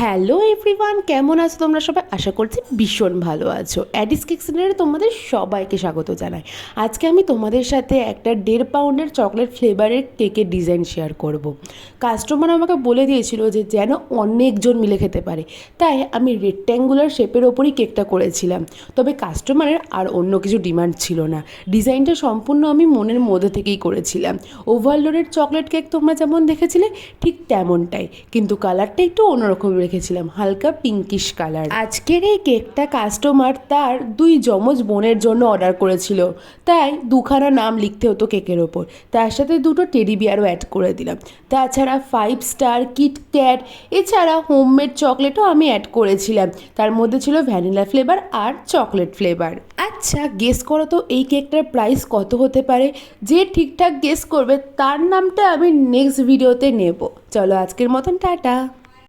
Hello everyone, কেমন আছো তোমরা সবাই? আশা করছি ভীষণ ভালো আছো। অ্যাডিস কিচেনে তোমাদের সবাইকে স্বাগত জানাই। আজকে আমি তোমাদের সাথে একটা 1.5 পাউন্ডের চকলেট ফ্লেভারের কেকের ডিজাইন শেয়ার করব। কাস্টমার আমাকে বলে দিয়েছিল যে যেন অনেকজন মিলে খেতে পারে, তাই আমি রেক্ট্যাঙ্গুলার শেপের ওপরই কেকটা করেছিলাম। তবে কাস্টমারের আর অন্য কিছু ডিমান্ড ছিল না। ডিজাইনটা সম্পূর্ণ আমি মনের মধ্যে থেকেই করেছিলাম। ওভারলোডেড চকলেট কেক তোমরা যেমন দেখেছিলে ঠিক তেমনটাই, কিন্তু কালারটা একটু অন্যরকম রেখেছিলাম, হালকা পিঙ্কিশ কালার। আজকের এই কেকটা কাস্টমার তার 2 যমজ বোনের জন্য অর্ডার করেছিল, তাই 2খানা নাম লিখতে হতো কেকের ওপর। তার সাথে 2টো টেডি বিয়ারও অ্যাড করে দিলাম। তাছাড়া 5 স্টার, কিটক্যাট, এছাড়া হোমমেড চকলেটও আমি অ্যাড করেছিলাম। তার মধ্যে ছিল ভ্যানিলা ফ্লেভার আর চকলেট ফ্লেভার। আচ্ছা, গেস করো তো এই কেকটার প্রাইস কত হতে পারে? যে ঠিকঠাক গেস করবে তার নামটা আমি নেক্সট ভিডিওতে নেব। চলো আজকের মতন টাটা।